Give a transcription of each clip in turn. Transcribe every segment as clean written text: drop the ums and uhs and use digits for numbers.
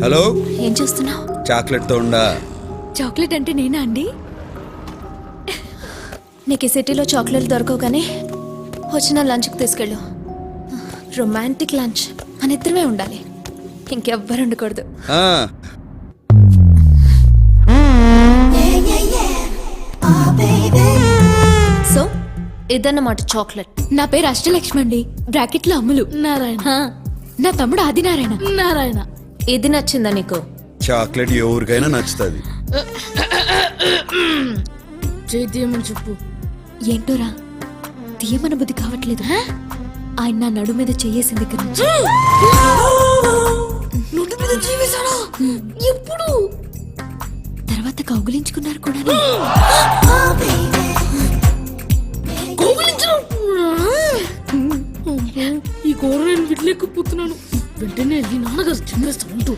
Hello, ఏం చేస్తున్నావు? Chocolate తో ఉండా. చాక్లెట్ అంటే నేనా అండి? నీకు ఈ సిటీలో చాక్లెట్లు దొరకవు కానీ వచ్చిన లంచ్కి తీసుకెళ్ళు. రొమాంటిక్ లంచ్ మన ఇద్దరమే ఉండాలి, ఇంకెవ్వరు ఉండకూడదు. సో ఇదన్నమాట చాక్లెట్. నా పేరు అష్టలక్ష్మి అండి, బ్రాకెట్లో అమ్ములు. నారాయణ. నా తమ్ముడు ఆదినారాయణ. నారాయణ. ఇది నచ్చిందా నీకు? చాక్లెట్ ఎవరికైనా నచ్చుతుంది. తీయమని చెప్పు. ఏంటోరా తీయమన బుద్ధి కావట్లేదు. ఆయన నా నడు మీద చెయ్యేసింది దగ్గర నుంచి. ఎప్పుడు? తర్వాత కౌగులించుకున్నారు కూడా. ఈ కూర నేను విడలేకపోతున్నాను. వెంటనే వెళ్ళి నాన్నగారు చిన్నేస్తాను.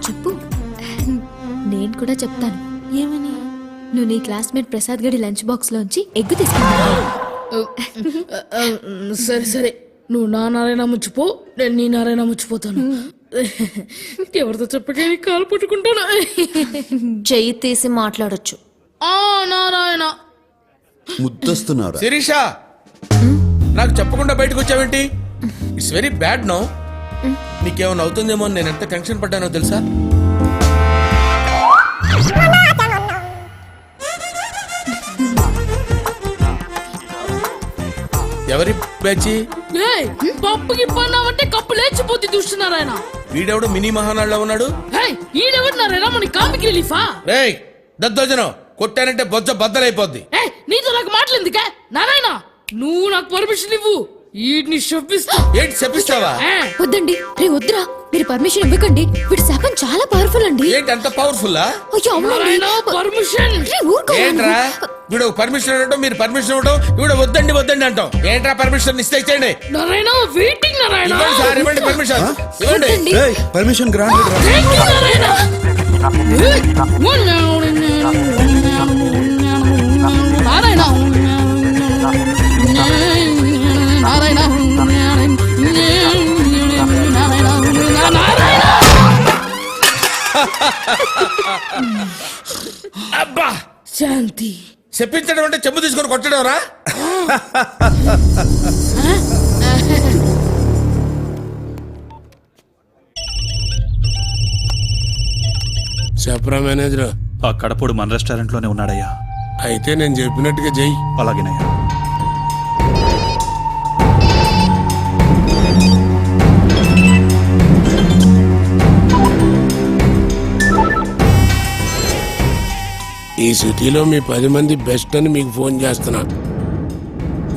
చెప్పు, నేను కూడా చెప్తాను. ఏమని? నువ్వు నీ క్లాస్మేట్ ప్రసాద్ గడి లంచ్ బాక్స్ లోంచి ఎగ్గు తీసుకున్నావు. సరే సరే, నువ్వు నా నారాయణ ముచ్చిపో, నేను నీ నారాయణ ముచ్చిపోతాను. ఎవరితో చెప్పకే కాలు పట్టుకుంటాను. చెయ్యి తీసి మాట్లాడొచ్చు. ఆ నారాయణ. ముద్దస్తున్నారు. శిరీష, నాకు చెప్పకుండా బయటకు వచ్చావేంటి? It's very bad no. నీకేమైనా అవుతుందేమో అని నేను ఎంత టెన్షన్ పడ్డానో తెలుసా? ఎవరి పేచి? పప్పుకి పన్నావంటే కప్పు లేచిపోతే చూస్తున్నారాయన. వీడెవడు మినీ మహానాడులో ఉన్నాడు? ఈడెవడు నారాయణ? మన కామిక్ రిలీఫా? రేయ్ దద్దోజనం, కొట్టానంటే బొజ్జ బద్దలైపోద్ది. నీతో నాకు మాటలేందుకే నారాయణ? నువ్వు నాకు పర్మిషన్ ఇవ్వు, వీటిని శపిస్తా. ఏంటి శపిస్తావా? వద్దండి, రే వద్దురా, మీరు పర్మిషన్ ఇవ్వకండి. వీడి శాపం చాలా పవర్ఫుల్ అండి. ఏంటి అంత పవర్ఫుల్లా? అయ్యో అవునండి. పర్మిషన్ ఏంట్రా వీడు పర్మిషన్ ఇవ్వడం, మీరు పర్మిషన్ ఇవ్వడం, వీడు వద్దండి వద్దండి అంటాం. ఏంట్రా పర్మిషన్ ఇస్తే ఇచ్చేయండి. నారాయణ వెయిటింగ్. నారాయణ ఇవ్వండి సార్, ఇవ్వండి పర్మిషన్ ఇవ్వండి. Permission granted. నారాయణ నారాయణ నారాయణ. అబ్బా శాంతి. చెప్పించడం అంటే చెంబు తీసుకొని కొట్టడం రా. చెప్పరా మేనేజర్. ఆ కడపడు మన రెస్టారెంట్ లోనే ఉన్నాడయ్యా. అయితే నేను చెప్పినట్టుగా చెయ్యి. అలాగేనయ్యా. ఈ సిటీలో మీ 10 మంది బెస్ట్ అని మీకు ఫోన్ చేస్తున్నా.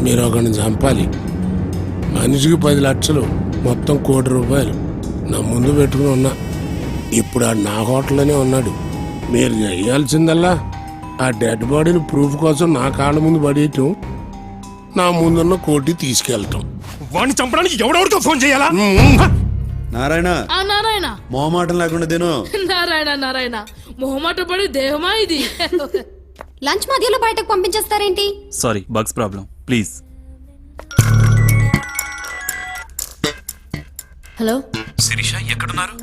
మీరు ఒకరిని చంపాలి. మనిషికి 10 లక్షలు, మొత్తం ₹1 కోటి నా ముందు పెట్టుకుని ఉన్నా. ఇప్పుడు ఆ నా హోటల్లోనే ఉన్నాడు. మీరు చేయాల్సిందల్లా ఆ డెడ్ బాడీని ప్రూఫ్ కోసం నా కాళ్ళ ముందు పడేయటం, నా ముందున్న కోటి తీసుకెళ్ళటం. వాడిని చంపడానికి ఎవడెవరితో ఫోన్ చేయాలా? నారాయణ, నారాయణ మొహమాటం లేకుండా తిను. నారాయణ నారాయణ మొహమాట పడి దేహమా ఇది? లంచ్ మధ్యలో బయటకు పంపించేస్తారేంటి? Sorry, bugs problem. Please. Hello Shirisha, ఎక్కడున్నారు?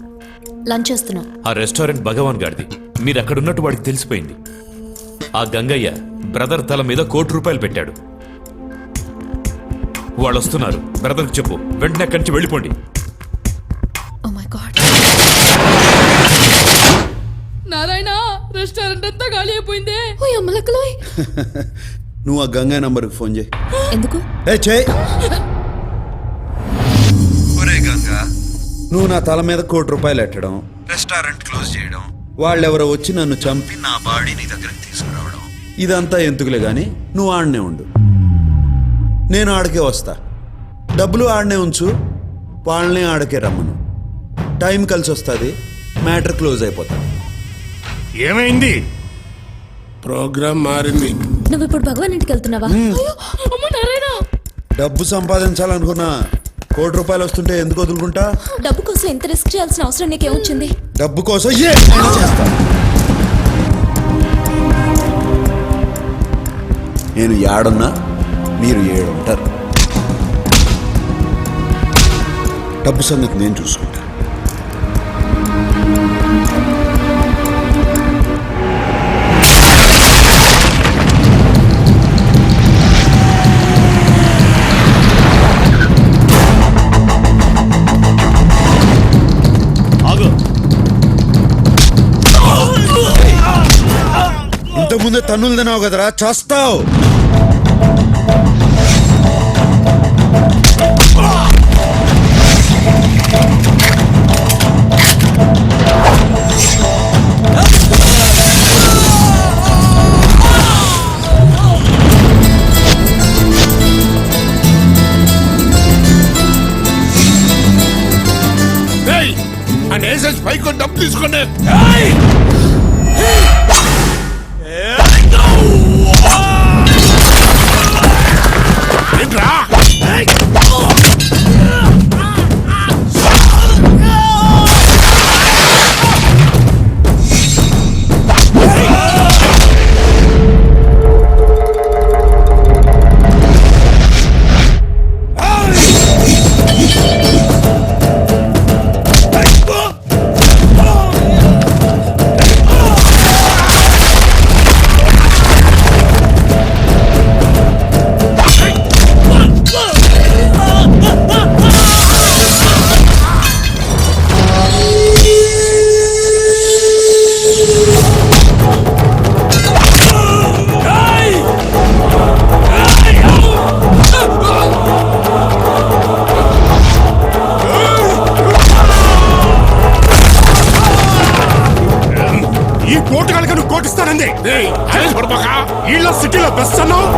లంచ్ చేస్తున్నా. ఆ రెస్టారెంట్ భగవాన్ గారిది. మీరు అక్కడున్నట్టు వాడికి తెలిసిపోయింది. ఆ గంగయ్య బ్రదర్ తల మీద ₹1 కోటి పెట్టాడు. వాళ్ళు వస్తున్నారు. బ్రదర్కి చెప్పు, వెంటనే అక్కడి నుంచి వెళ్ళిపోండి. Oh my god. Narayana, restaurant అంతా ఖాళీ అయిపోయింది. ఓ అమ్మలక్కలో. నువ్వు ఆ గంగా నంబర్కి ఫోన్ చేయి. ఎందుకు? చేయి. గంగా, నువ్వు నా తల మీద ₹1 కోటి ఎట్టడం, రెస్టారెంట్ క్లోజ్ చేయడం, వాళ్ళెవరో వచ్చి నన్ను చంపి నా బాడీ నీ దగ్గరికి తీసుకురావడం, ఇదంతా ఎందుకులే గాని నువ్వు ఆడనే ఉండు. నేను ఆడకే వస్తా. డబ్బులు ఆడనే ఉంచు, వాళ్ళనే ఆడకే రమ్మను. టైం కలిసి వస్తుంది, మ్యాటర్ క్లోజ్ అయిపోతా. ఏమైంది? ప్రోగ్రామ్ మారింది. నువ్వు ఇప్పుడు భగవాన్ ఇంటికి వెళ్తున్నావా? డబ్బు సంపాదించాలనుకున్నా ₹1 కోటి వస్తుంటే ఎందుకు వదులుకుంటా? డబ్బు కోసం ఎంత రిస్క్ చేయాల్సిన అవసరం నీకేమొచ్చింది? డబ్బు కోసం ఏమైనా చేస్తా. నేను ఏడున్నా, మీరు 7 ఉంటారు. డబ్బు సంగతి నేను చూసుకుంటా. తన్నులు తినావు కదరా, చస్తావు. పైకి డబ్బు తీసుకోండి. ఏంట్రా? ఈ కోటు కనుక నువ్వు కోటిస్తానండి. వీళ్ళ సిటీలో బెస్ట్ అన్నావు.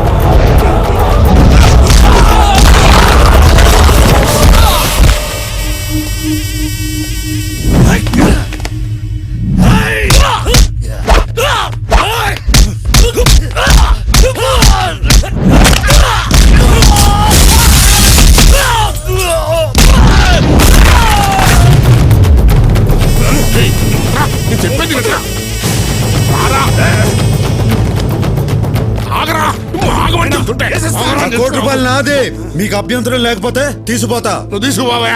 చెప్పేది ₹1 నాదే. మీకు అభ్యంతరం లేకపోతే తీసుకుపోతా. నువ్వు తీసుకుపోవా?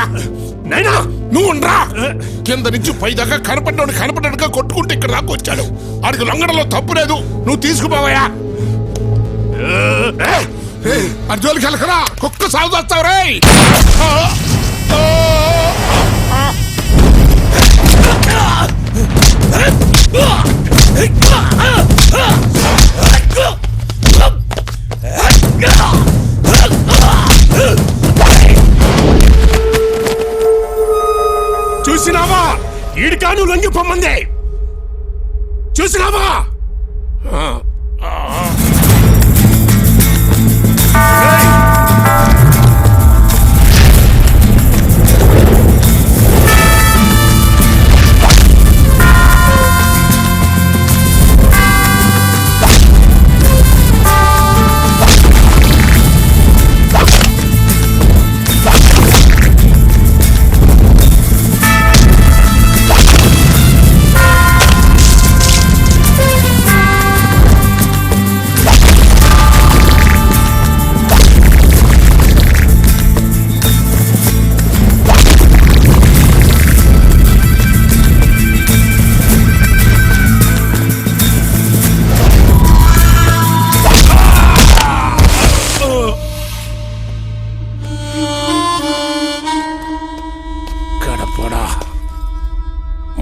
నైనా నువ్వు ఉండరా. కింద నుంచి పై దాకా కనపడ్డాడుగా కొట్టుకుంటే ఇక్కడ దాకా వచ్చాడు. ఆడికి లొంగడంలో తప్పు లేదు. నువ్వు తీసుకుపోవా? అర్జున్కి వెళ్ళకరా, కుక్క సాగు చేస్తావు రే. చూసినావా? ఈడికా నువ్వు లొంగిపోమంది. చూసినావా?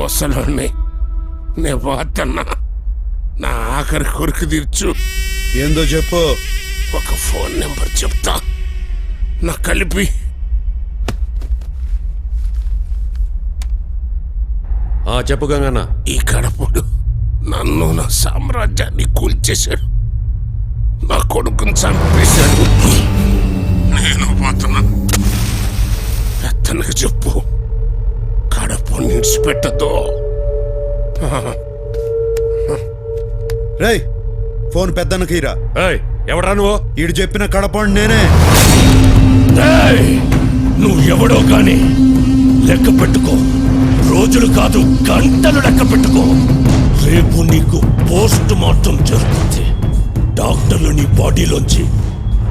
ముసలోని నే పోతున్నా. నా ఆఖరి కొరికి తీర్చు. ఏందో చెప్పు. ఒక ఫోన్ నెంబర్ చెప్తా, నా కలిపి. చెప్పు గంగన్న. ఈ కడపుడు నన్ను నా సామ్రాజ్యాన్ని కూల్చేశాడు. నా కొడుకుని చంపేశాడు. నేను పోతున్నా. అతనికి చెప్పు, కడపు నిడిచిపెట్టదు. రేయ్, ఫోన్ పెద్దన్నకి రా. ఎవడా నువ్వు? ఈడు చెప్పిన కడపండి నేనే. నువ్వు ఎవడో కానీ లెక్క పెట్టుకో. రోజులు కాదు, గంటలు లెక్క పెట్టుకో. రేపు నీకు పోస్ట్ మార్టం జరుగుతుంది. డాక్టర్లు నీ బాడీలోంచి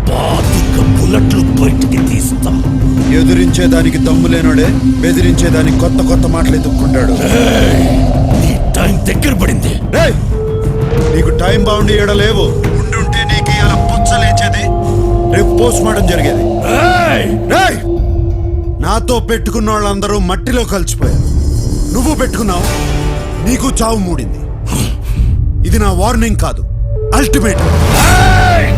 25 బుల్లెట్లు బయటికి తీస్తా. ఎదురించేదానికి దమ్ము లేనోడే బెదిరించేదానికి కొత్త మాటలు ఎత్తుక్కుంటాడు. నీ టైం దగ్గర పడింది. నీకు టైం బాగుండి ఏడలేవు. ఉండుంటే నీకు ఇలా పుచ్చలేచేది, రేపు పోస్ట్ మార్టం జరిగేది. నాతో పెట్టుకున్న వాళ్ళందరూ మట్టిలో కలిసిపోయారు. నువ్వు పెట్టుకున్నావు, నీకు చావు మూడింది. ఇది నా వార్నింగ్ కాదు, అల్టిమేట్. ఏయ్!